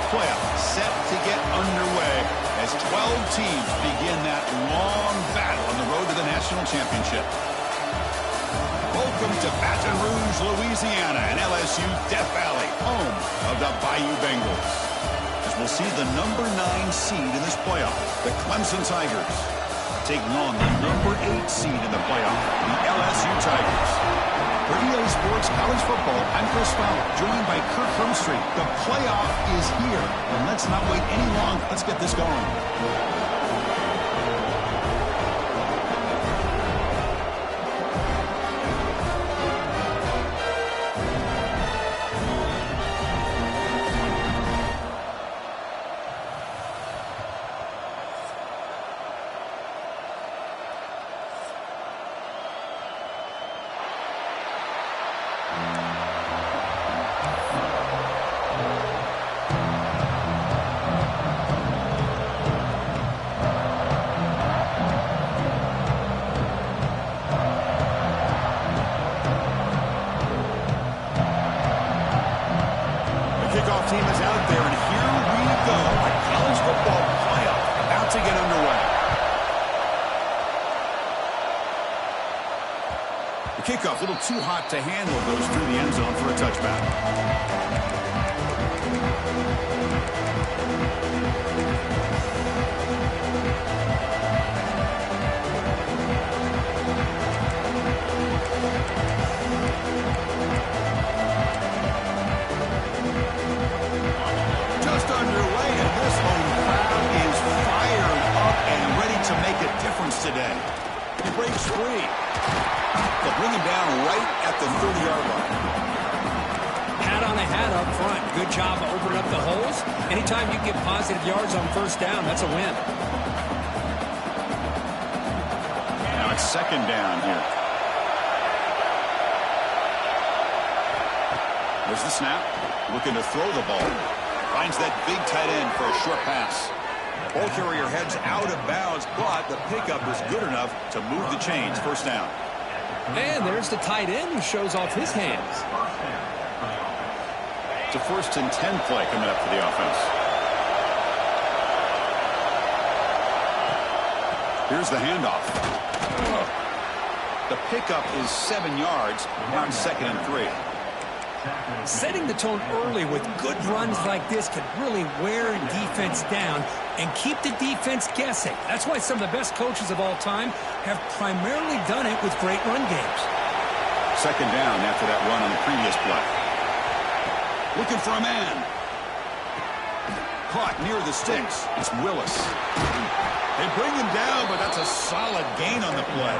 playoff set to get underway as 12 teams begin that long battle on the road to the national championship. Welcome to Baton Rouge, Louisiana, and LSU Death Valley, home of the Bayou Bengals. As we'll see the number 9 seed in this playoff, the Clemson Tigers, taking on the number 8 seed in the playoff, the LSU Tigers. For EA Sports College Football, I'm Chris Fowler, joined by Kirk Hermstreet. The playoff is here, and let's not wait any longer. Let's get this going. Team is out there, and here we go. A college football playoff about to get underway. The kickoff, a little too hot to handle, goes through the end zone for a touchback. Today. He breaks free. They'll bring him down right at the 30-yard line. Hat on a hat up front. Good job of opening up the holes. Anytime you get positive yards on first down, that's a win. Now it's second down here. There's the snap. Looking to throw the ball. Finds that big tight end for a short pass. Ball carrier heads out of bounds, but the pickup is good enough to move the chains. First down. And there's the tight end who shows off his hands. It's a 1st and 10 play coming up for the offense. Here's the handoff. The pickup is 7 yards, now 2nd and 3. Setting the tone early with good runs like this can really wear a defense down and keep the defense guessing. That's why some of the best coaches of all time have primarily done it with great run games. Second down after that run on the previous play. Looking for a man. Caught near the sticks. It's Willis. They bring him down, but that's a solid gain on the play.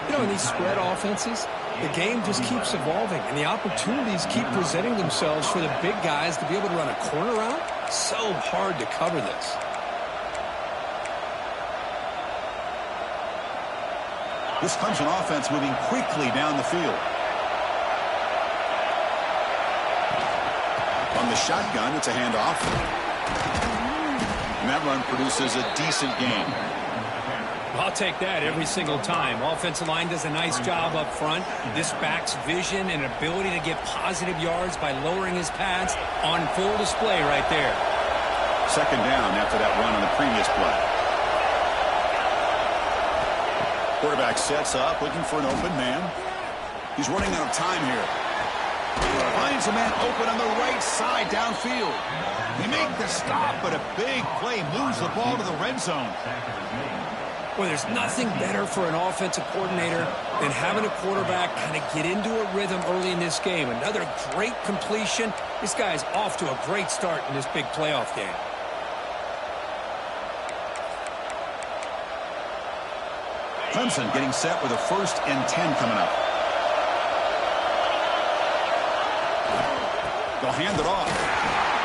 You know, in these spread offenses, the game just keeps evolving, and the opportunities keep presenting themselves for the big guys to be able to run a corner route. So hard to cover this. This Clemson offense moving quickly down the field. On the shotgun, it's a handoff. And that run produces a decent gain. I'll take that every single time. Offensive line does a nice job up front. This back's vision and ability to get positive yards by lowering his pads on full display right there. Second down after that run on the previous play. Quarterback sets up, looking for an open man. He's running out of time here. Finds a man open on the right side downfield. They make the stop, but a big play moves the ball to the red zone. Well, there's nothing better for an offensive coordinator than having a quarterback kind of get into a rhythm early in this game. Another great completion. This guy's off to a great start in this big playoff game. Clemson getting set with a 1st and 10 coming up. They'll hand it off.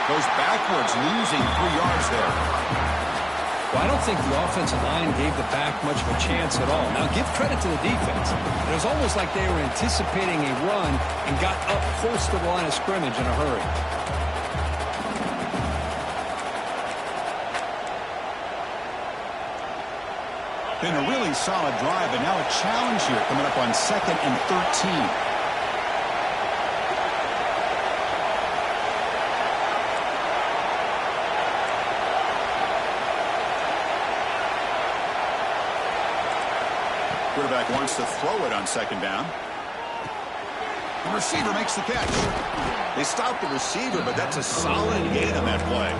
Goes backwards, losing 3 yards there. Well, I don't think the offensive line gave the back much of a chance at all. Now, give credit to the defense. It was almost like they were anticipating a run and got up close to the line of scrimmage in a hurry. Been a really solid drive, and now a challenge here coming up on 2nd and 13. Quarterback wants to throw it on second down. The receiver makes the catch. They stopped the receiver, but that's a solid gain on that play.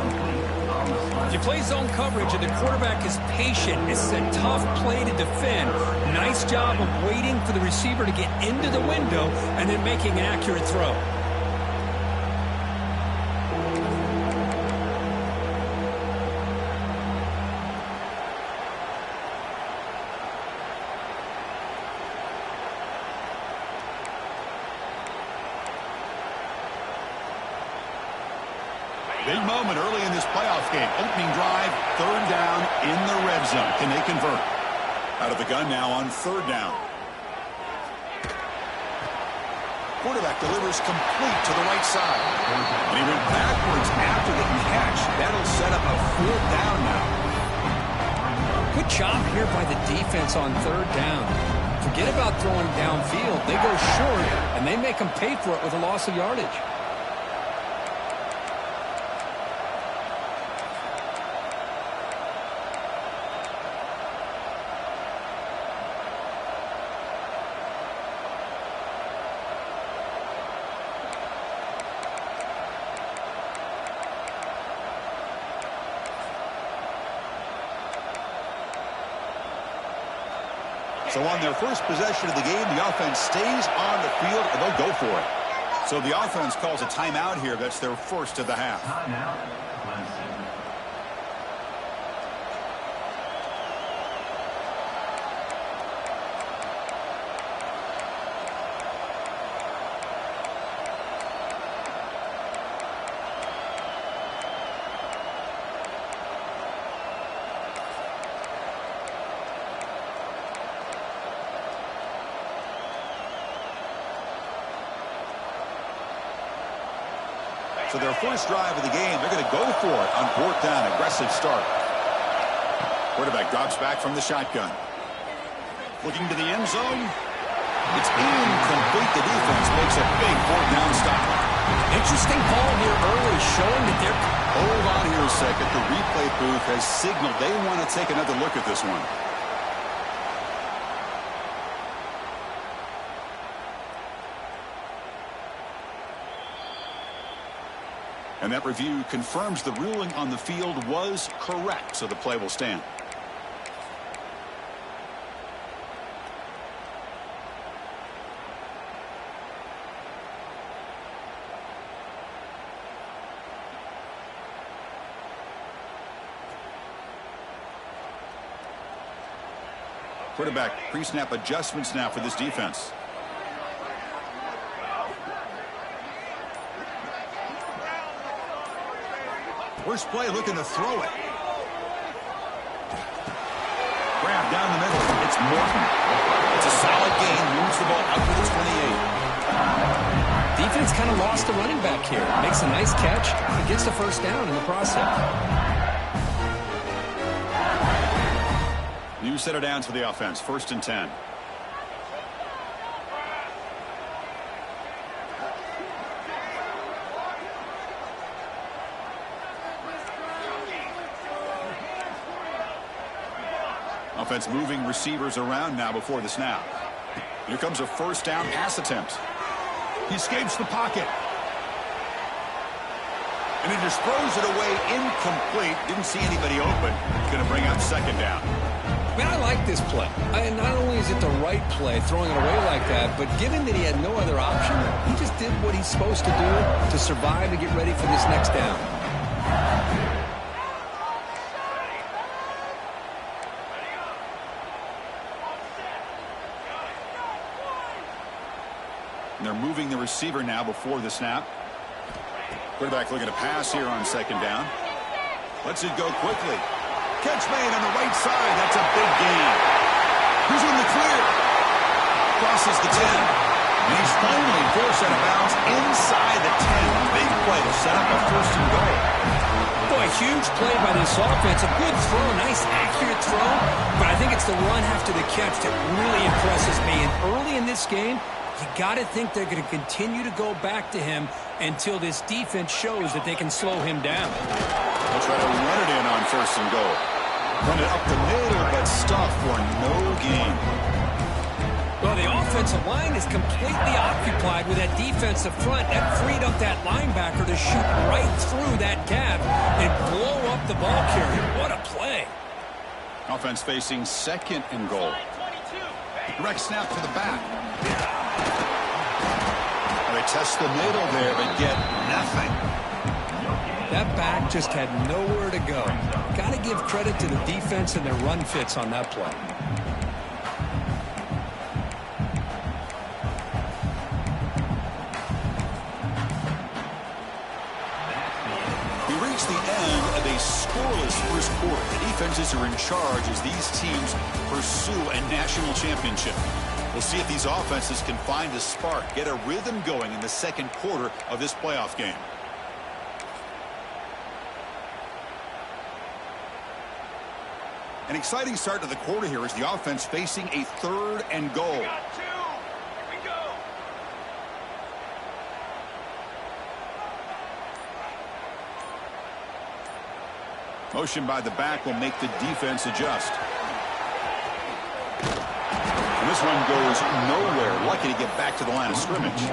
If you play zone coverage and the quarterback is patient, it's a tough play to defend. Nice job of waiting for the receiver to get into the window and then making an accurate throw. Big moment early in this playoff game. Opening drive, third down in the red zone. Can they convert? Out of the gun now on third down. Quarterback delivers complete to the right side. And he went backwards after the catch. That'll set up a fourth down now. Good job here by the defense on third down. Forget about throwing downfield. They go short, and they make them pay for it with a loss of yardage. So on their first possession of the game, the offense stays on the field, and they'll go for it. So the offense calls a timeout here. That's their first of the half. So their first drive of the game, they're going to go for it on fourth down. Aggressive start. Quarterback drops back from the shotgun. Looking to the end zone. It's incomplete. The defense makes a big fourth down stop. Interesting ball here early, showing that they're... Hold on here a second. The replay booth has signaled they want to take another look at this one. And that review confirms the ruling on the field was correct, so the play will stand. Quarterback pre-snap adjustments now for this defense. First play looking to throw it. Grab down the middle. It's Morton. It's a solid gain. Moves the ball out to the 28. Defense kind of lost the running back here. Makes a nice catch. He gets the first down in the process. New set of downs for the offense. First and 10. Offense moving receivers around now before the snap. Here comes a first down pass attempt. He escapes the pocket. And he just throws it away incomplete. Didn't see anybody open. He's going to bring up second down. Man, I like this play. Not only is it the right play, throwing it away like that, but given that he had no other option, he just did what he's supposed to do to survive and get ready for this next down. And they're moving the receiver now before the snap. Quarterback looking to pass here on second down. Lets it go quickly. Catch made on the right side. That's a big gain. Who's in the clear? Crosses the 10. And he's finally forced out of bounds inside the 10. Big play to set up a first and goal. Boy, huge play by this offense. A good throw, nice accurate throw. But I think it's the run after the catch that really impresses me. And early in this game, you got to think they're going to continue to go back to him until this defense shows that they can slow him down. They'll try to run it in on first and goal. Run it up the middle, but stuffed for no gain. Well, the offensive line is completely occupied with that defensive front. That freed up that linebacker to shoot right through that gap and blow up the ball carrier. What a play. Offense facing 2nd and goal. Direct snap to the back. They test the middle there, but get nothing. That back just had nowhere to go. Got to give credit to the defense and their run fits on that play. We reach the end of a scoreless first quarter. The defenses are in charge as these teams pursue a national championship. We'll see if these offenses can find a spark, get a rhythm going in the second quarter of this playoff game. An exciting start to the quarter here as the offense facing a 3rd and goal. We got 2. Here we go. Motion by the back will make the defense adjust. And this one goes nowhere. Lucky to get back to the line of scrimmage.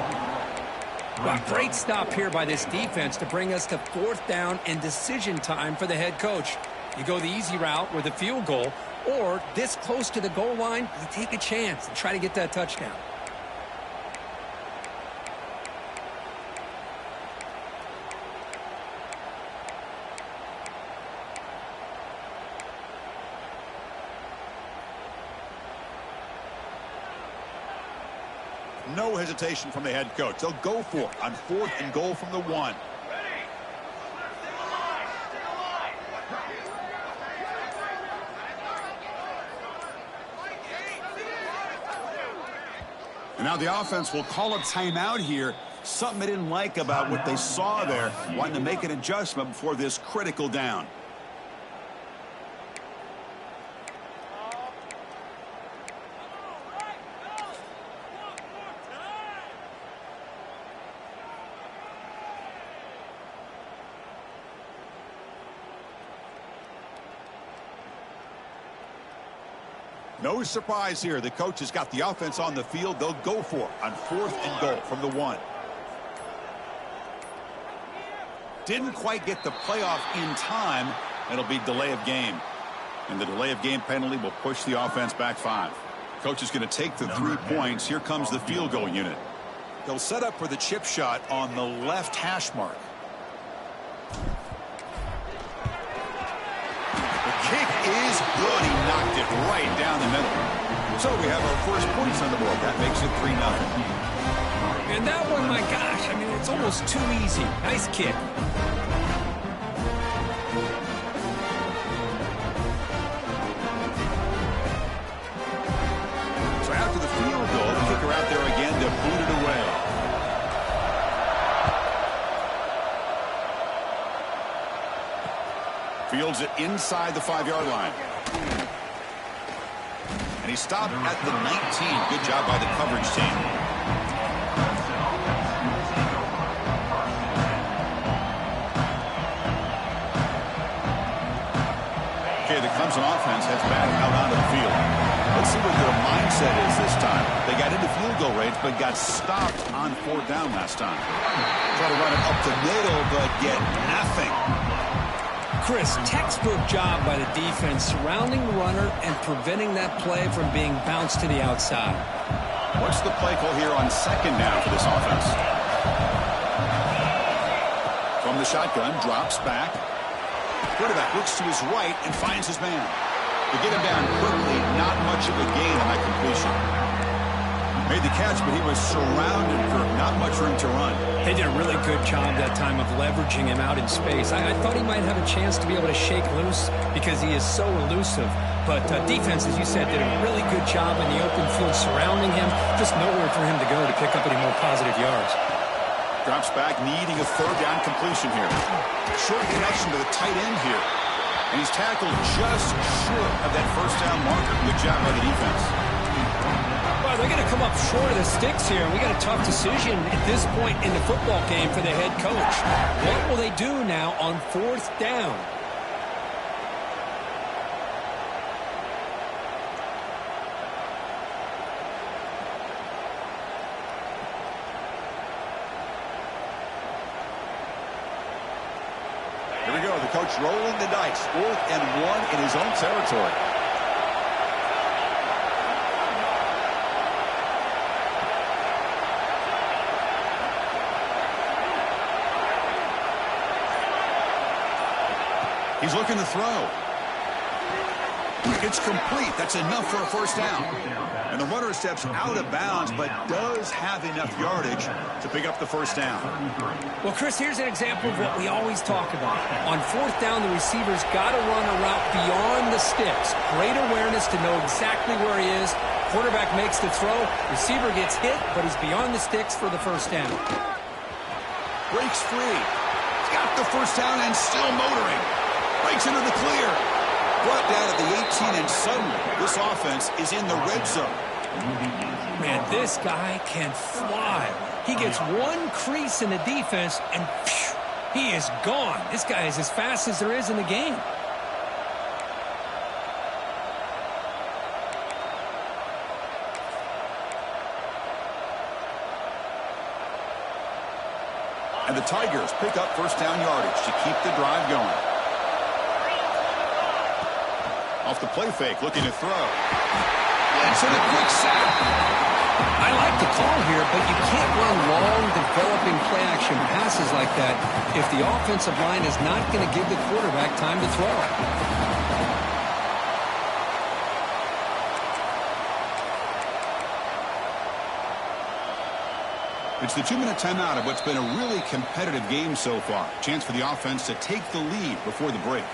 Well, great stop here by this defense to bring us to 4th down and decision time for the head coach. You go the easy route with a field goal, or this close to the goal line, you take a chance and try to get that touchdown. No hesitation from the head coach. They'll go for it on 4th and goal from the 1. And now the offense will call a timeout here. Something they didn't like about what they saw there. Wanting to make an adjustment before this critical down. No surprise here. The coach has got the offense on the field. They'll go for it on 4th and goal from the 1. Didn't quite get the playoff in time. It'll be delay of game. And the delay of game penalty will push the offense back 5. Coach is going to take the 3 points. Here comes the field goal unit. They'll set up for the chip shot on the left hash mark. Kick is good. He knocked it right down the middle. So we have our first points on the board. That makes it 3-0. And that one, my gosh, I mean, it's almost too easy. Nice kick. So after the field goal, the kicker out there again to boot it away. Fields it inside the 5-yard line. And he stopped at the 19. Good job by the coverage team. Okay, the Clemson offense heads back out onto the field. Let's see what their mindset is this time. They got into field goal range, but got stopped on 4th down last time. Try to run it up the middle, but get nothing. Chris, textbook job by the defense surrounding the runner and preventing that play from being bounced to the outside. What's the play call here on 2nd down for this offense? From the shotgun, drops back. Quarterback looks to his right and finds his man. To get him down quickly, not much of a gain on that completion. Made the catch, but he was surrounded for not much room to run. They did a really good job that time of leveraging him out in space. I thought he might have a chance to be able to shake loose because he is so elusive. But defense, as you said, did a really good job in the open field surrounding him. Just nowhere for him to go to pick up any more positive yards. Drops back, needing a 3rd down completion here. Short connection to the tight end here. And he's tackled just short of that 1st down marker. Good job by the defense. Well, they're going to come up short of the sticks here. We got a tough decision at this point in the football game for the head coach. What will they do now on 4th down? Here we go. The coach rolling the dice. 4th and 1 in his own territory. He's looking to throw. It's complete. That's enough for a first down. And the runner steps out of bounds, but does have enough yardage to pick up the first down. Well, Chris, here's an example of what we always talk about. On 4th down, the receiver's got to run a route beyond the sticks. Great awareness to know exactly where he is. Quarterback makes the throw. Receiver gets hit, but he's beyond the sticks for the first down. Breaks free. He's got the first down and still motoring. Breaks into the clear. Brought down at the 18, and suddenly this offense is in the red zone. Man, this guy can fly. He gets one crease in the defense, and phew, he is gone. This guy is as fast as there is in the game. And the Tigers pick up first down yardage to keep the drive going. Off the play fake, looking to throw. It's in a quick sack. I like the call here, but you can't run long, developing play-action passes like that if the offensive line is not going to give the quarterback time to throw. It's the 2-minute timeout of what's been a really competitive game so far. Chance for the offense to take the lead before the break.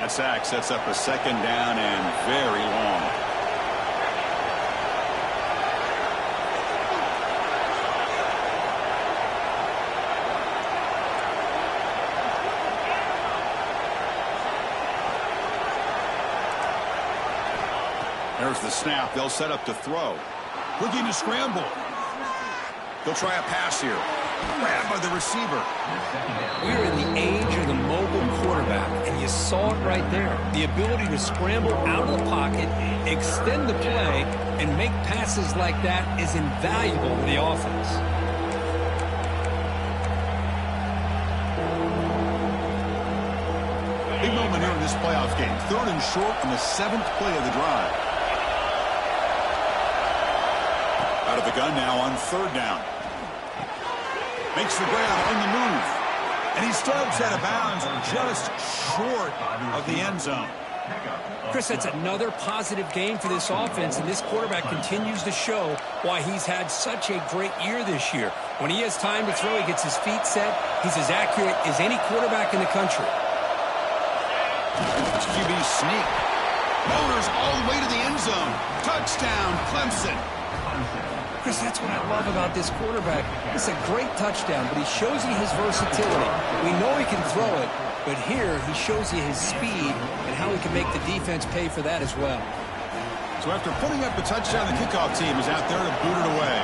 That sack sets up a second down and very long. There's the snap. They'll set up to throw. Looking to scramble. They'll try a pass here. Grabbed by the receiver. We're in the age of the mobile quarterback, and you saw it right there. The ability to scramble out of the pocket, extend the play, and make passes like that is invaluable to the offense. Big moment here in this playoff game. 3rd and short on the 7th play of the drive. Out of the gun now on 3rd down. Makes the grab on the move. And he starts out of bounds just short of the end zone. Chris, that's another positive game for this offense, and this quarterback continues to show why he's had such a great year this year. When he has time to throw, he gets his feet set. He's as accurate as any quarterback in the country. It's QB sneak. Motors all the way to the end zone. Touchdown, Clemson. Chris, that's what I love about this quarterback. It's a great touchdown, but he shows you his versatility. We know he can throw it, but here he shows you his speed and how he can make the defense pay for that as well. So after putting up the touchdown, the kickoff team is out there to boot it away.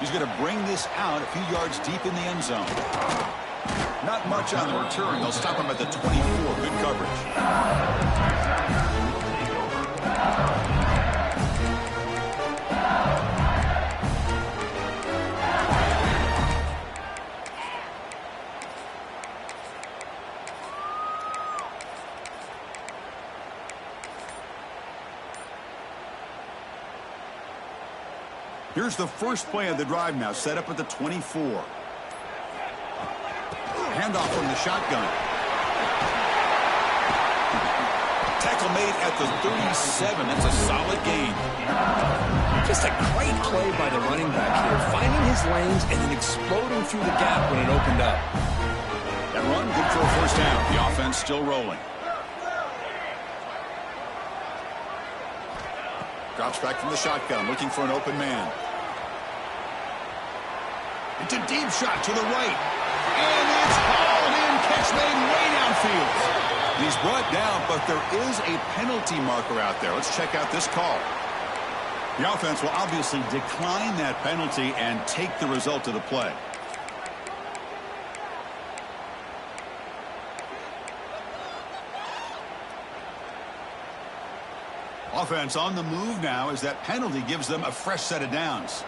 He's going to bring this out a few yards deep in the end zone. Not much on the return. They'll stop him at the 24. Good coverage. Here's the first play of the drive now, set up at the 24. Handoff from the shotgun. Tackle made at the 37. That's a solid gain. Just a great play by the running back here, finding his lanes and then exploding through the gap when it opened up. That run, good for a first down. The offense still rolling. Drops back from the shotgun, looking for an open man. It's a deep shot to the right. And it's hauled in. Catch made way downfield. And he's brought down, but there is a penalty marker out there. Let's check out this call. The offense will obviously decline that penalty and take the result of the play. Offense on the move now as that penalty gives them a fresh set of downs.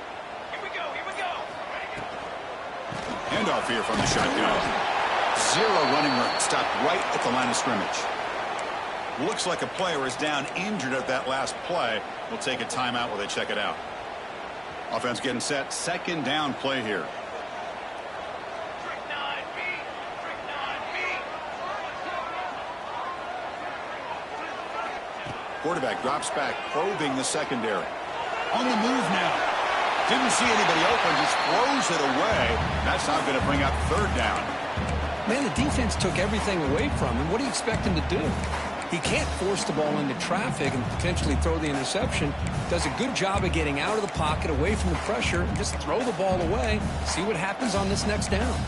Here we go, here we go. Handoff here from the shotgun. Zero running room. Stopped right at the line of scrimmage. Looks like a player is down injured at that last play. We'll take a timeout while they check it out. Offense getting set. Second down play here. Quarterback drops back, probing the secondary. On the move now. Didn't see anybody open, just throws it away. That's not going to bring up third down. Man, the defense took everything away from him. What do you expect him to do? He can't force the ball into traffic and potentially throw the interception. Does a good job of getting out of the pocket, away from the pressure, and just throw the ball away. See what happens on this next down.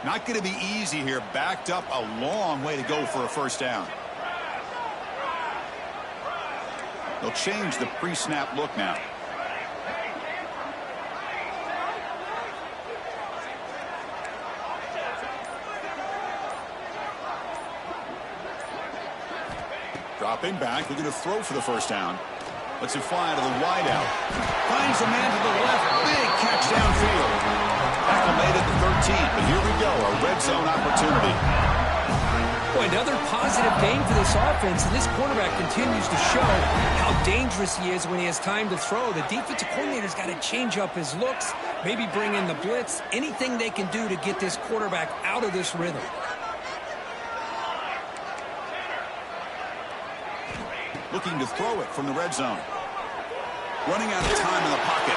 Not going to be easy here. Backed up a long way to go for a first down. They'll change the pre-snap look now. Dropping back, looking to throw for the first down. Lets it fly to the wideout. Finds a man to the left. Big catch downfield. Tackle made at the 13, but here we go, a red zone opportunity. Boy, another positive game for this offense, and this quarterback continues to show how dangerous he is when he has time to throw. The defensive coordinator's got to change up his looks, maybe bring in the blitz, anything they can do to get this quarterback out of this rhythm. Looking to throw it from the red zone. Running out of time in the pocket.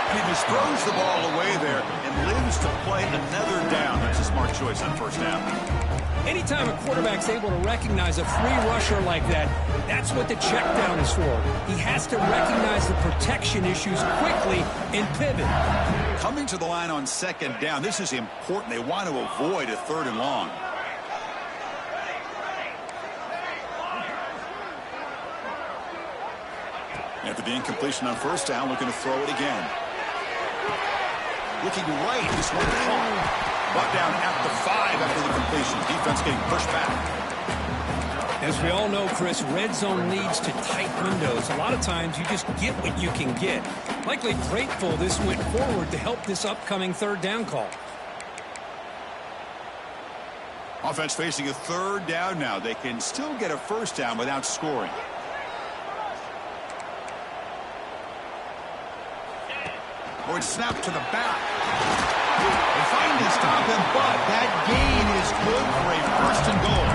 And he just throws the ball away there and lives to play another down. That's a smart choice on first down. Anytime a quarterback's able to recognize a free rusher like that, that's what the check down is for. He has to recognize the protection issues quickly and pivot. Coming to the line on second down, this is important. They want to avoid a third and long. After the incompletion on first down, looking to throw it again. Looking right, this one caught. Brought down at the 5 after the completion. Defense getting pushed back. As we all know, Chris, red zone leads to tight windows. A lot of times you just get what you can get. Likely grateful this went forward to help this upcoming third down call. Offense facing a third down now. They can still get a first down without scoring. Or it's snapped to the back. They finally stop him, but that gain is good for a first and goal.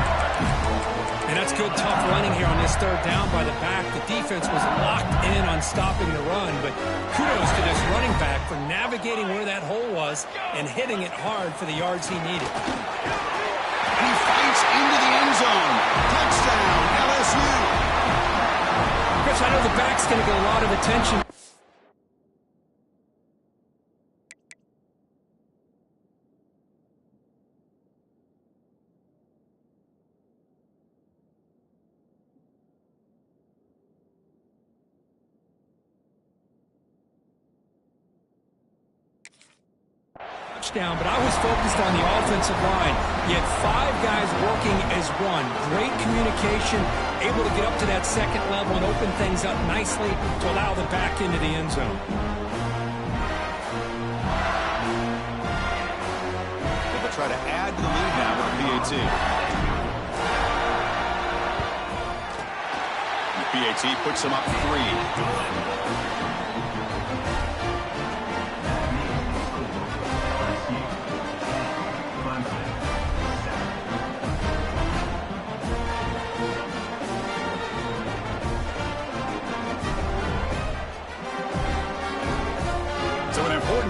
And that's good, tough running here on this third down by the back. The defense was locked in on stopping the run, but kudos to this running back for navigating where that hole was and hitting it hard for the yards he needed. And he fights into the end zone. Touchdown, LSU. Chris, I know the back's going to get a lot of attention. Down, but I was focused on the offensive line. You had 5 guys working as one. Great communication, able to get up to that second level and open things up nicely to allow the back into the end zone. They'll try to add to the lead now with the PAT. The PAT puts them up 3.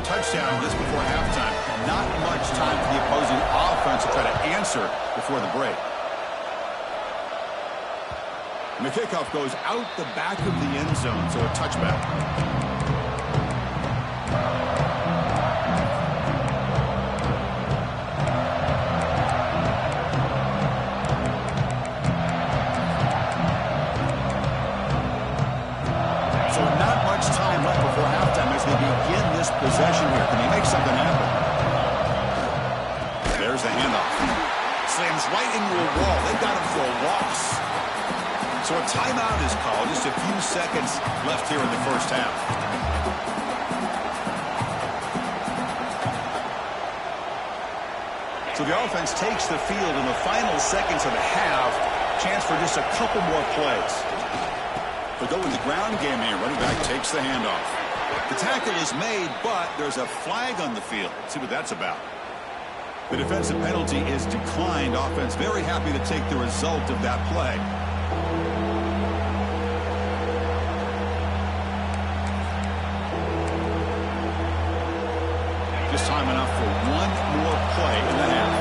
Touchdown just before halftime. Not much time for the opposing offense to try to answer before the break. And the kickoff goes out the back of the end zone, so a touchback. much time left before halftime as they begin this possession here. Can they make something happen? There's the handoff. Slams right into a wall. They got him for a loss. So a timeout is called. Just a few seconds left here in the first half. So the offense takes the field in the final seconds of the half. Chance for just a couple more plays. They go with the ground game here. Running back takes the handoff. The tackle is made, but there's a flag on the field. Let's see what that's about. The defensive penalty is declined. Offense very happy to take the result of that play. Just time enough for one more play in the half.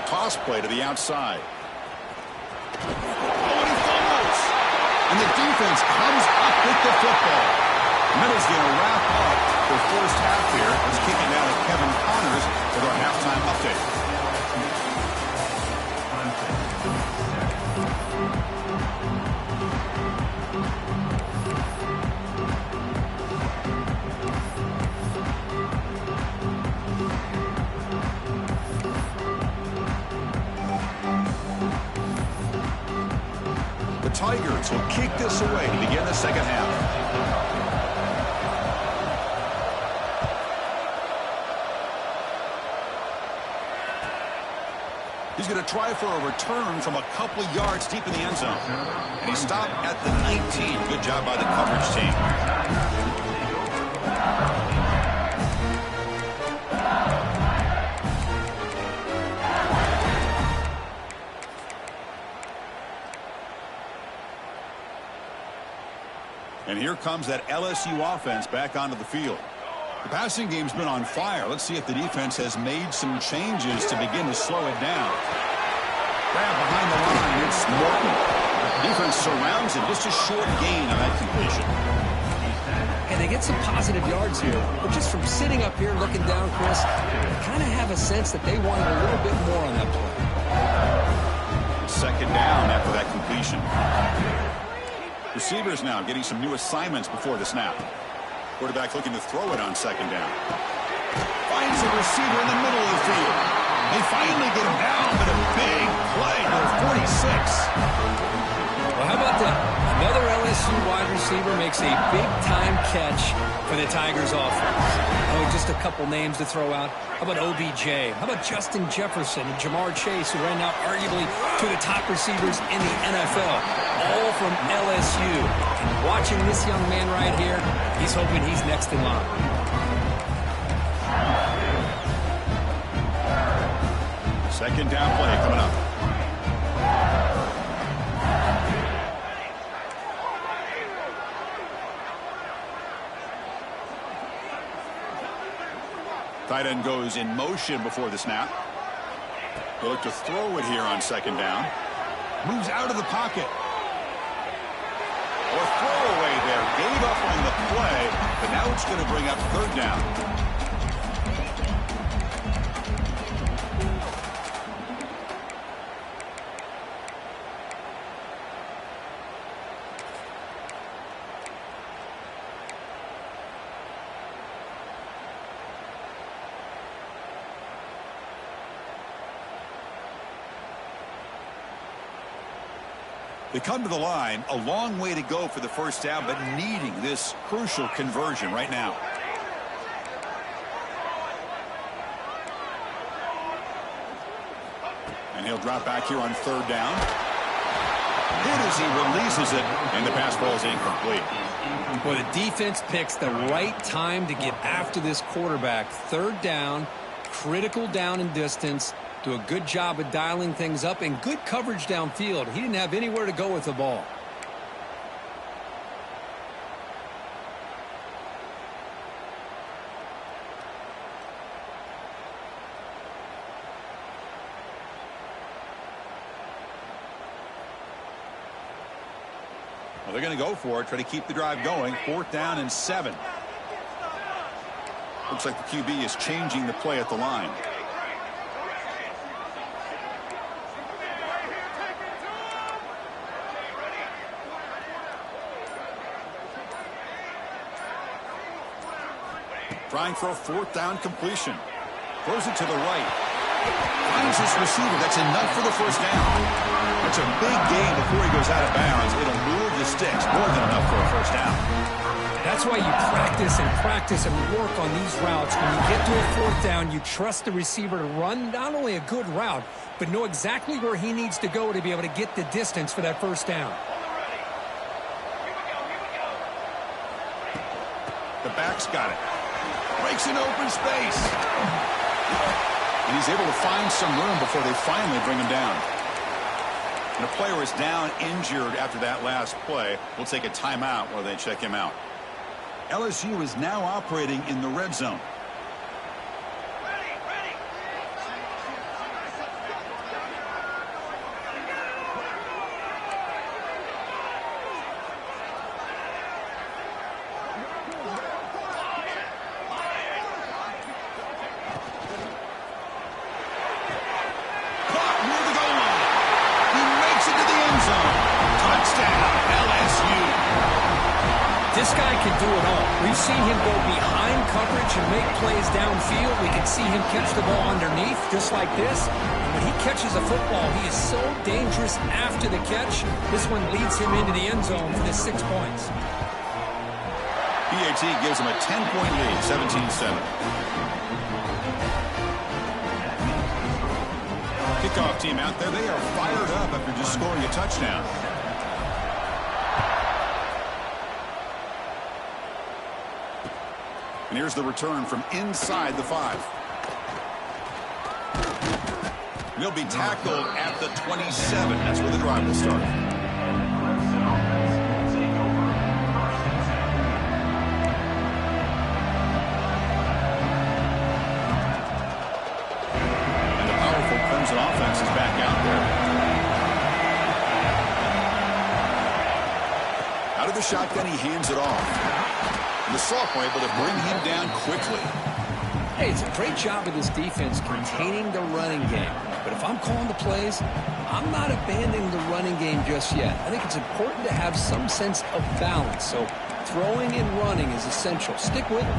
Toss play to the outside. Oh, and he fumbles. And the defense comes up with the football. Middle's going to wrap up the first half here. It's kicking out at Kevin Connors with our halftime update. The Tigers will kick this away to begin the second half. He's going to try for a return from a couple of yards deep in the end zone. And he stopped at the 19. Good job by the coverage team. And here comes that LSU offense back onto the field. The passing game's been on fire. Let's see if the defense has made some changes to begin to slow it down. Grab behind the line. It's Morton. Defense surrounds him. Just a short gain on that completion. And they get some positive yards here. But just from sitting up here looking down, Chris, I kind of have a sense that they wanted a little bit more on that play. Second down after that completion. Receivers now getting some new assignments before the snap. Quarterback looking to throw it on second down. Finds a receiver in the middle of the field. They finally get him down, but a big play to 46. Well, how about that? Another LSU wide receiver makes a big-time catch for the Tigers offense. Oh, just a couple names to throw out. How about OBJ? How about Justin Jefferson and Jamar Chase, who ran out arguably two of the top receivers in the NFL, all from LSU. And watching this young man right here, he's hoping he's next in line. Second down play coming up. Tight end goes in motion before the snap. They'll look to throw it here on second down. Moves out of the pocket. Or throwaway there. Gave up on the play, but now it's going to bring up third down. They come to the line, a long way to go for the first down, but needing this crucial conversion right now. And he'll drop back here on third down. Hit as he releases it, and the pass ball is incomplete. Well, the defense picks the right time to get after this quarterback. Third down, critical down and distance. Do a good job of dialing things up and good coverage downfield. He didn't have anywhere to go with the ball. Well, they're going to go for it, try to keep the drive going. Fourth down and 7. Looks like the QB is changing the play at the line. Trying for a fourth down completion. Throws it to the right. Finds his receiver. That's enough for the first down. That's a big gain before he goes out of bounds. It'll move the sticks. More than enough for a first down. That's why you practice and work on these routes. When you get to a fourth down, you trust the receiver to run not only a good route, but know exactly where he needs to go to be able to get the distance for that first down. The back's got it. Breaks an open space. And he's able to find some room before they finally bring him down. And a player is down injured after that last play. We'll take a timeout while they check him out. LSU is now operating in the red zone. This guy can do it all. We've seen him go behind coverage and make plays downfield. We can see him catch the ball underneath, just like this. And when he catches a football, he is so dangerous after the catch. This one leads him into the end zone for the 6 points. PAT gives him a 10-point lead, 17-7. Kickoff team out there. They are fired up after just scoring a touchdown. And here's the return from inside the 5. He'll be tackled at the 27. That's where the drive will start. And the powerful Clemson offense is back out there. Out of the shotgun, he hands it off. The sophomore able to bring him down quickly. Hey, it's a great job of this defense containing the running game. But if I'm calling the plays, I'm not abandoning the running game just yet. I think it's important to have some sense of balance. So throwing and running is essential. Stick with it.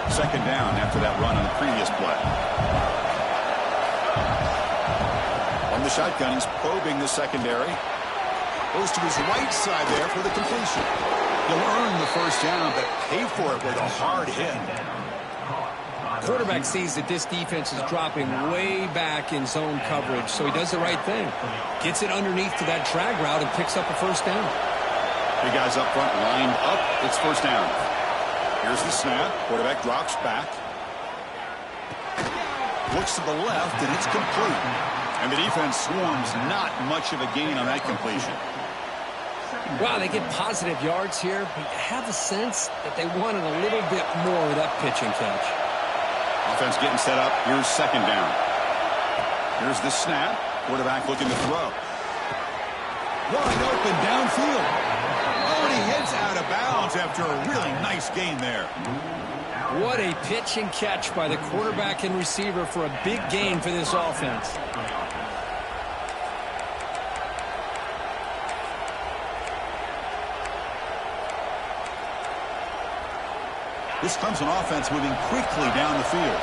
Second down after that run on the previous play. On the shotgun, he's probing the secondary. Goes to his right side there for the completion. He'll earn the first down, but pay for it with a hard hit. Quarterback sees that this defense is dropping way back in zone coverage, so he does the right thing. Gets it underneath to that drag route and picks up a first down. Big guys up front lined up. It's first down. Here's the snap. Quarterback drops back. Looks to the left, and it's complete. And the defense swarms not much of a gain on that completion. Wow, they get positive yards here, but you have a sense that they wanted a little bit more of that pitch and catch. Offense getting set up. Here's second down. Here's the snap. Quarterback looking to throw. Wide open downfield. Oh, and he hits out of bounds after a really nice gain there. What a pitch and catch by the quarterback and receiver for a big gain for this offense. This Clemson offense moving quickly down the field.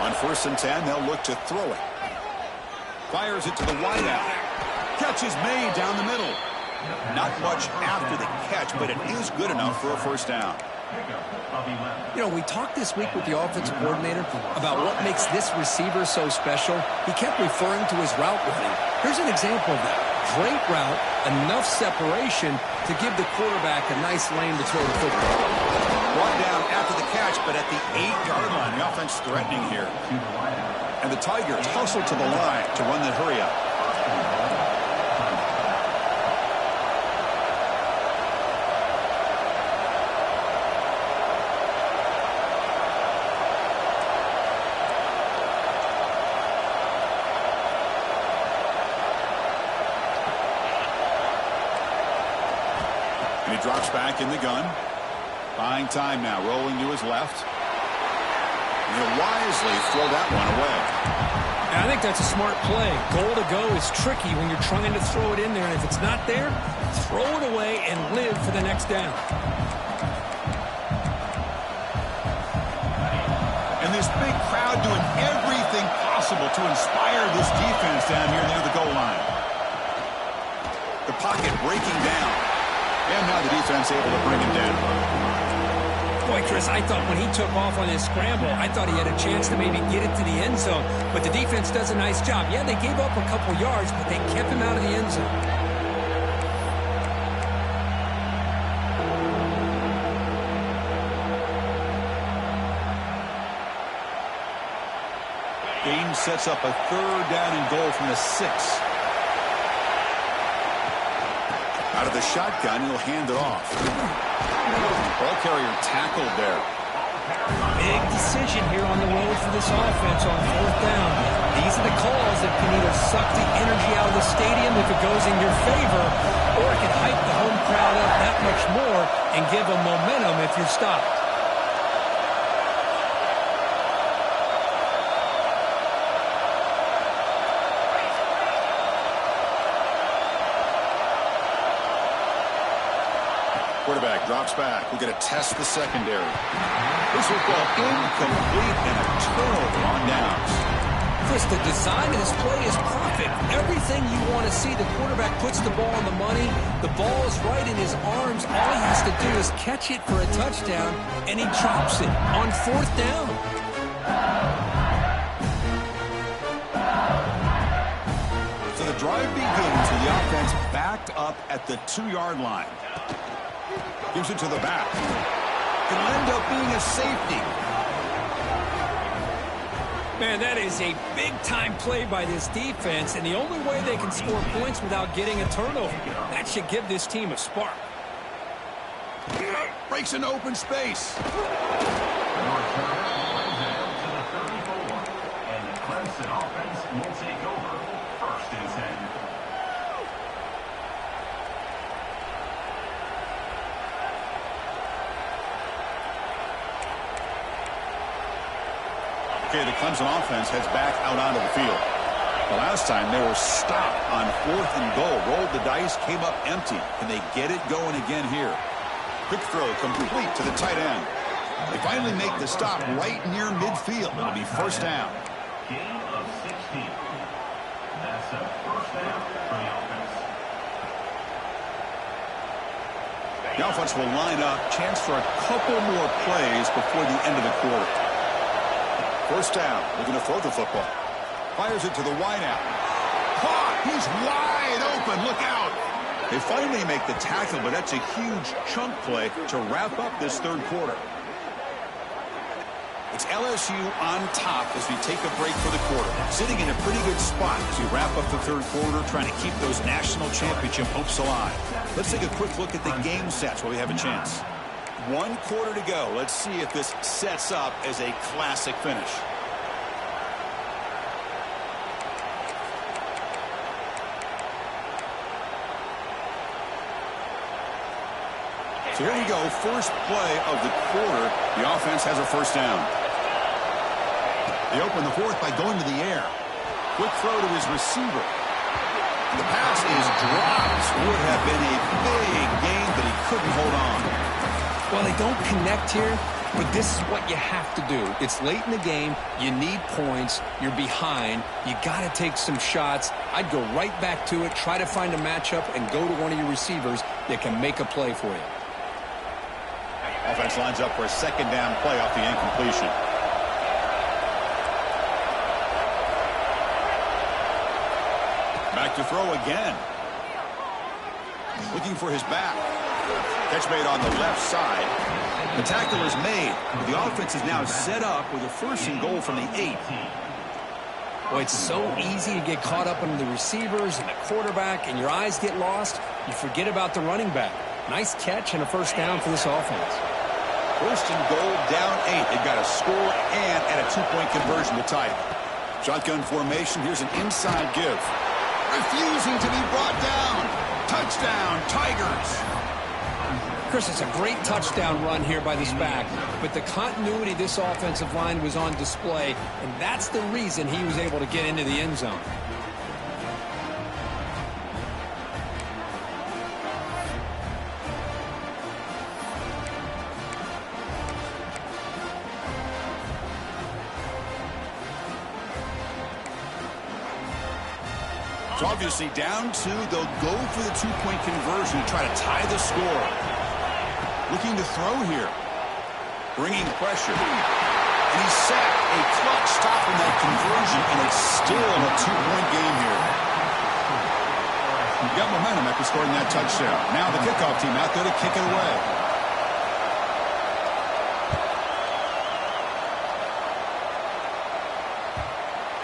On 1st and 10, they'll look to throw it. Fires it to the wideout. Catch is made down the middle. Not much after the catch, but it is good enough for a first down. You know, we talked this week with the offensive coordinator about what makes this receiver so special. He kept referring to his route running. Here's an example of that. Great route, enough separation to give the quarterback a nice lane to throw the football. Brought down after the catch, but at the 8-yard line. The offense threatening here. And the Tigers hustle to the line to run the hurry-up. He drops back in the gun. Buying time now, rolling to his left. And he'll wisely throw that one away. I think that's a smart play. Goal to go is tricky when you're trying to throw it in there, and if it's not there, throw it away and live for the next down. And this big crowd doing everything possible to inspire this defense down here near the goal line. The pocket breaking down. And now the defense able to bring him down. Boy, Chris, I thought when he took off on his scramble, I thought he had a chance to maybe get it to the end zone. But the defense does a nice job. Yeah, they gave up a couple yards, but they kept him out of the end zone. Game sets up a 3rd down and goal from the 6. Out of the shotgun, he'll hand it off. Ball carrier tackled there. Big decision here on the road for this offense on 4th down. These are the calls that can either suck the energy out of the stadium if it goes in your favor, or it can hype the home crowd up that much more and give them momentum if you're stopped. Quarterback drops back. We're going to test the secondary. This football incomplete and a turnover on downs. Chris, the design of this play is perfect. Everything you want to see. The quarterback puts the ball on the money. The ball is right in his arms. All he has to do is catch it for a touchdown, and he drops it on 4th down. So the drive begins with the offense backed up at the 2-yard line. Gives it to the back. It'll end up being a safety. Man, that is a big-time play by this defense, and the only way they can score points without getting a turnover. That should give this team a spark. Breaks into open space. And the Clemson offense will take over 1st and 10. Okay, the Clemson offense heads back out onto the field. The last time they were stopped on 4th and goal. Rolled the dice, came up empty. Can they get it going again here? Quick throw complete to the tight end. They finally make the stop right near midfield. It'll be 1st down. Gain of 16. That's a 1st down for the offense. The offense will line up. Chance for a couple more plays before the end of the quarter. 1st down. Looking to throw the football. Fires it to the wideout. Caught! He's wide open. Look out! They finally make the tackle, but that's a huge chunk play to wrap up this 3rd quarter. It's LSU on top as we take a break for the quarter. Sitting in a pretty good spot as we wrap up the 3rd quarter, trying to keep those national championship hopes alive. Let's take a quick look at the game sets while we have a chance. 1 quarter to go. Let's see if this sets up as a classic finish. So here we go. First play of the quarter. The offense has a 1st down. They open the 4th by going to the air. Quick throw to his receiver. The pass is dropped. Would have been a big gain, but he couldn't hold on. Well, they don't connect here, but this is what you have to do. It's late in the game. You need points. You're behind. You got to take some shots. I'd go right back to it, try to find a matchup, and go to one of your receivers that can make a play for you. Offense lines up for a 2nd down play off the incompletion. Back to throw again. Looking for his back. Catch made on the left side. The tackle is made. The offense is now set up with a 1st and goal from the 8. Boy, it's so easy to get caught up in the receivers and the quarterback, and your eyes get lost. You forget about the running back. Nice catch and a 1st down for this offense. 1st and goal, down 8. They've got a score and a 2-point conversion to tie it. Shotgun formation. Here's an inside give. Refusing to be brought down. Touchdown, Tigers. Chris, it's a great touchdown run here by this back, but the continuity of this offensive line was on display, and that's the reason he was able to get into the end zone. It's obviously down 2. They'll go for the 2-point conversion to try to tie the score. Looking to throw here. Bringing pressure. And he's set a clutch stop in that conversion, and it's still a 2-point game here. Got momentum after scoring that touchdown. Now the kickoff team out there to kick it away.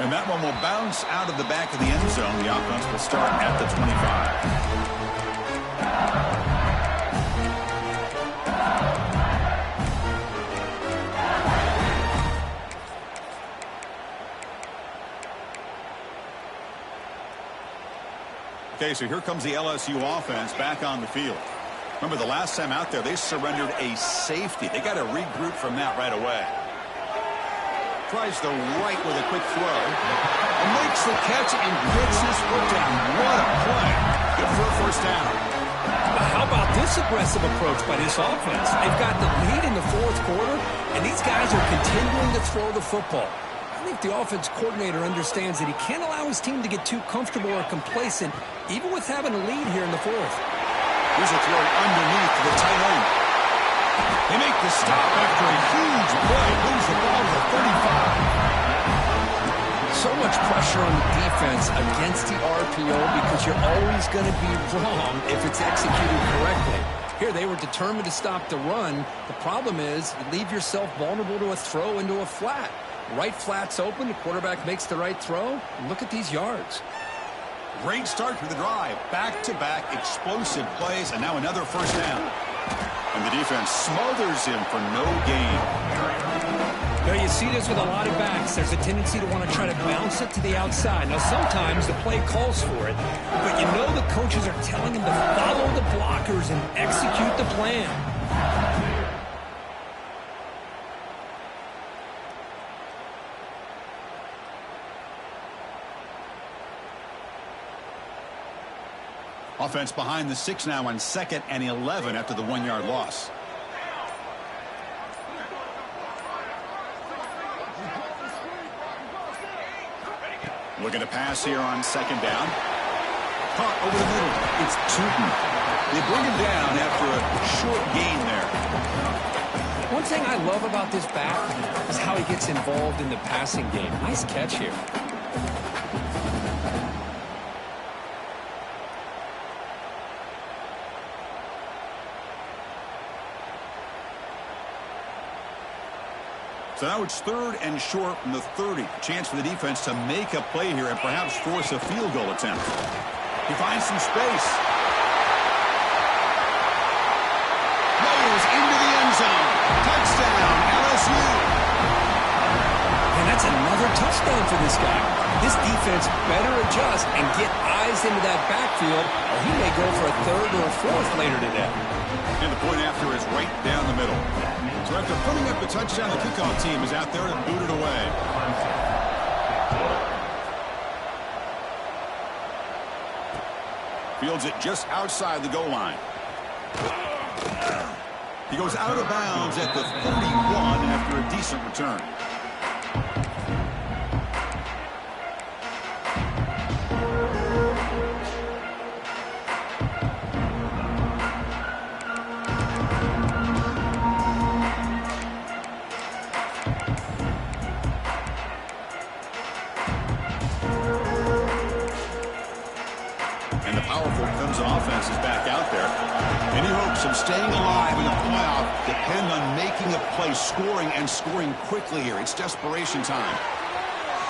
And that one will bounce out of the back of the end zone. The offense will start at the 25. Okay, so here comes the LSU offense back on the field. Remember, the last time out there, they surrendered a safety. They got to regroup from that right away. Tries the right with a quick throw. And makes the catch and gets his foot down. What a play. Good for a first down. How about this aggressive approach by this offense? They've got the lead in the fourth quarter, and these guys are continuing to throw the football. I think the offense coordinator understands that he can't allow his team to get too comfortable or complacent, even with having a lead here in the fourth. Here's a throw underneath to the tight end. They make the stop after a huge play. Moves the ball to the 35. So much pressure on the defense against the RPO because you're always going to be wrong if it's executed correctly. Here, they were determined to stop the run. The problem is you leave yourself vulnerable to a throw into a flat. Right flat's open. The quarterback makes the right throw. And look at these yards. Great start to the drive. Back-to-back explosive plays, and now another first down. And the defense smothers him for no gain. Now, you see this with a lot of backs. There's a tendency to want to try to bounce it to the outside. Now, sometimes the play calls for it, but you know the coaches are telling him to follow the blockers and execute the plan. Offense behind the 6 now on 2nd and 11 after the 1-yard loss. Looking to pass here on 2nd down. Caught over the middle. It's Tootin. They bring him down after a short gain there. One thing I love about this back is how he gets involved in the passing game. Nice catch here. So now it's 3rd and short from the 30. Chance for the defense to make a play here and perhaps force a field goal attempt. He finds some space. Goes into the end zone. Touchdown, LSU. And that's another touchdown for this guy. This defense better adjust and get eyes into that backfield, or he may go for a 3rd or a 4th later today. And the point after is right down the middle. So after putting up the touchdown, the kickoff team is out there to boot it away. Fields it just outside the goal line. He goes out of bounds at the 31 after a decent return. And the powerful Clemson offense is back out there. Any hopes of staying alive in the playoff depend on making a play, scoring, and scoring quickly here. It's desperation time.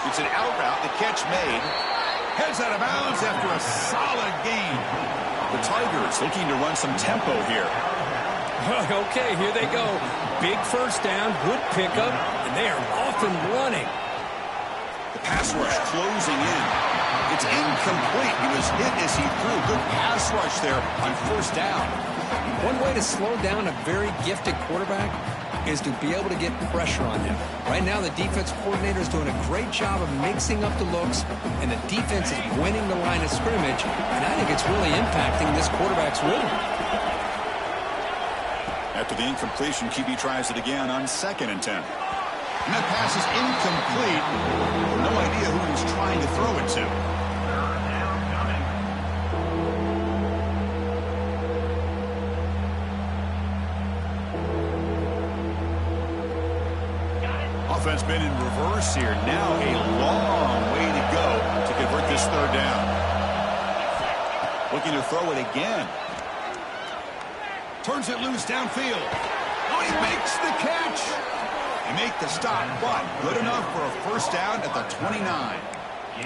It's an out route, the catch made. Heads out of bounds after a solid gain. The Tigers looking to run some tempo here. Okay, here they go. Big first down, good pickup, and they are off and running. The pass rush closing in. It's incomplete. He was hit as he threw. Good pass rush there on first down. One way to slow down a very gifted quarterback is to be able to get pressure on him. Right now, the defense coordinator is doing a great job of mixing up the looks, and the defense is winning the line of scrimmage, and I think it's really impacting this quarterback's rhythm. After the incompletion, QB tries it again on 2nd and 10. And that pass is incomplete. No idea who he's trying to throw it to. Offense been in reverse here. Now a long way to go to convert this 3rd down. Looking to throw it again. Turns it loose downfield. Oh, he makes the catch. They make the stop, but good enough for a 1st down at the 29.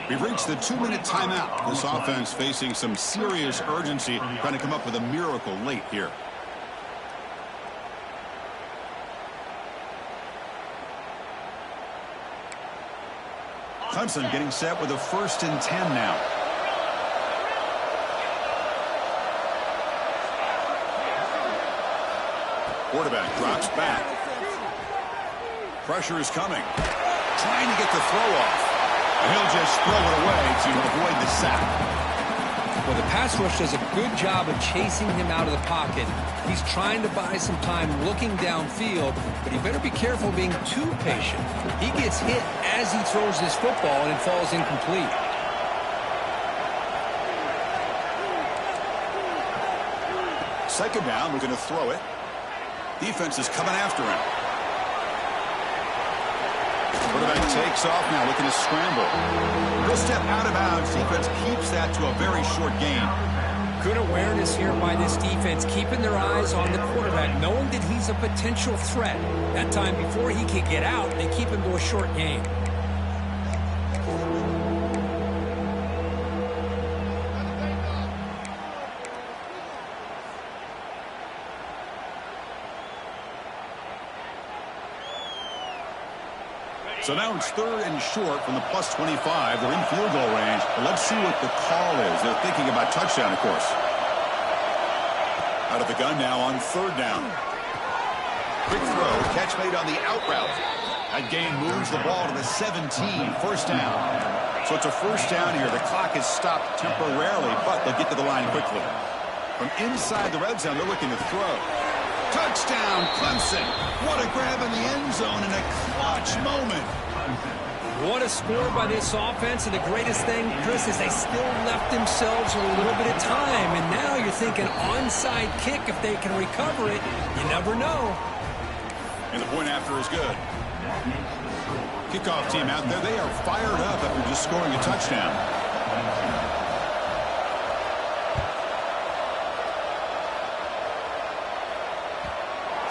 We've reached the 2-minute timeout. This offense facing some serious urgency, trying to come up with a miracle late here. Clemson getting set with a 1st and 10 now. Quarterback drops back. Pressure is coming. Trying to get the throw off. And he'll just throw it away to avoid the sack. Well, the pass rush does a good job of chasing him out of the pocket. He's trying to buy some time looking downfield, but he better be careful being too patient. He gets hit as he throws this football, and it falls incomplete. Second down, we're going to throw it. Defense is coming after him. Quarterback takes off now, looking to scramble. He'll step out of bounds. Defense keeps that to a very short gain. Good awareness here by this defense, keeping their eyes on the quarterback, knowing that he's a potential threat. That time before he can get out, they keep him to a short gain. So now it's 3rd and short from the +25. They're in field goal range. Let's see what the call is. They're thinking about touchdown, of course. Out of the gun now on 3rd down. Quick throw. Catch made on the out route. That gain moves the ball to the 17. 1st down. So it's a 1st down here. The clock is stopped temporarily, but they'll get to the line quickly. From inside the red zone, they're looking to throw. Touchdown, Clemson. What a grab in the end zone in a clutch moment. What a score by this offense, and the greatest thing, Chris, is they still left themselves a little bit of time, and now you're thinking onside kick if they can recover it. You never know. And the point after is good. Kickoff team out there, they are fired up after just scoring a touchdown.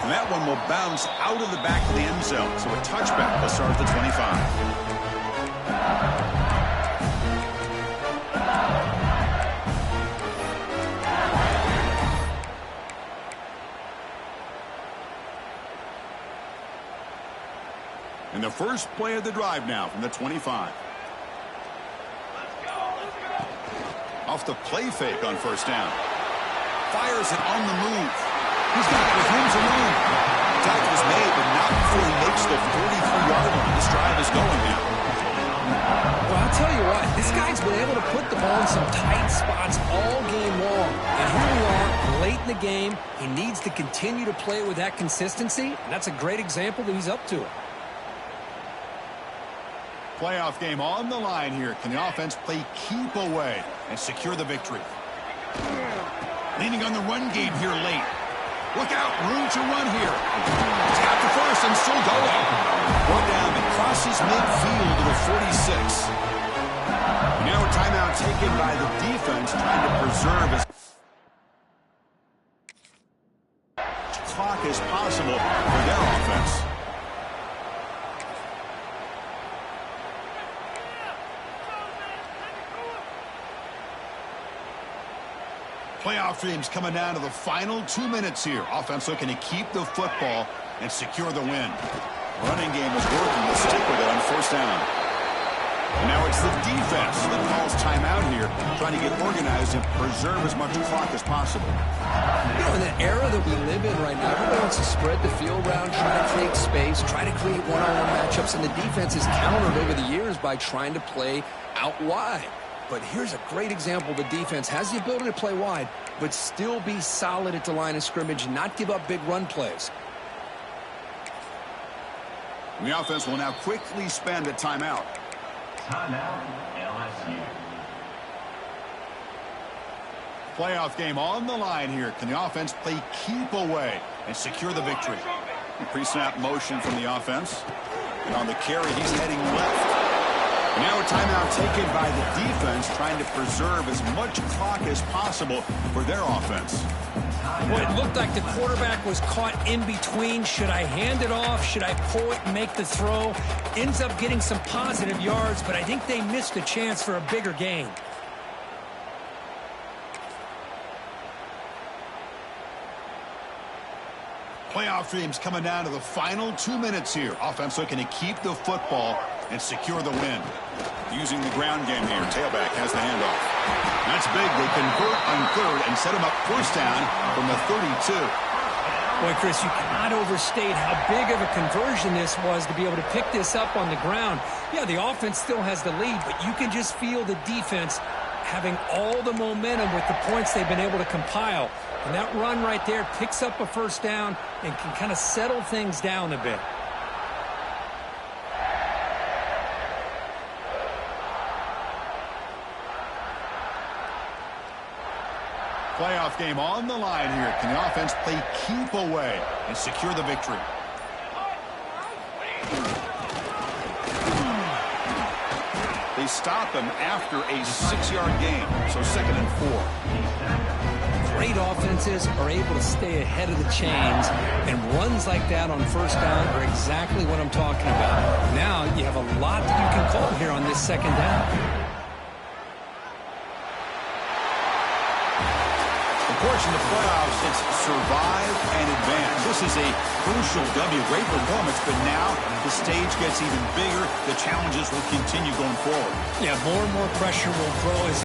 And that one will bounce out of the back of the end zone. So a touchback will start at the 25. And the first play of the drive now from the 25. Off the play fake on 1st down. Fires it on the move. He's got it with hands alone. Tackle was made, but not before he makes the 43-yard line. This drive is going now. Well, I'll tell you what, this guy's been able to put the ball in some tight spots all game long. And here we are, late in the game. He needs to continue to play with that consistency, and that's a great example that he's up to it. Playoff game on the line here. Can the offense play keep away and secure the victory? Leaning on the run game here late. Look out, room to run here. Tap to 1st and still going. One down and crosses midfield to the 46. Now a timeout taken by the defense, trying to preserve as much clock as possible for their offense. Playoff dreams coming down to the final 2 minutes here. Offense looking to keep the football and secure the win. Running game is working. We'll stick with it on 1st down. And now it's the defense that calls timeout here, trying to get organized and preserve as much clock as possible. You know, in the era that we live in right now, everybody wants to spread the field around, try to create space, try to create one-on-one matchups, and the defense is countered over the years by trying to play out wide. But here's a great example. The defense has the ability to play wide, but still be solid at the line of scrimmage, not give up big run plays. And the offense will now quickly spend a timeout. Timeout, LSU. Playoff game on the line here. Can the offense play keep away and secure the victory? Pre-snap motion from the offense. And on the carry, he's heading left. Now a timeout taken by the defense, trying to preserve as much clock as possible for their offense. Boy, it looked like the quarterback was caught in between. Should I hand it off? Should I pull it and make the throw? Ends up getting some positive yards, but I think they missed a chance for a bigger gain. Playoff dreams coming down to the final 2 minutes here. Offense looking to keep the football and secure the win. Using the ground game here. Tailback has the handoff. That's big. They convert on third and set him up first down from the 32. Boy, Chris, you cannot overstate how big of a conversion this was to be able to pick this up on the ground. Yeah, the offense still has the lead, but you can just feel the defense having all the momentum with the points they've been able to compile. And that run right there picks up a first down and can kind of settle things down a bit. Playoff game on the line here. Can the offense play keep away and secure the victory? They stop him after a 6-yard gain, so 2nd and 4. Great offenses are able to stay ahead of the chains, and runs like that on first down are exactly what I'm talking about. Now you have a lot that you can call here on this 2nd down. Of course, in the playoffs, it's survive and advance. This is a crucial W. Great performance, but now the stage gets even bigger. The challenges will continue going forward. Yeah, more and more pressure will grow as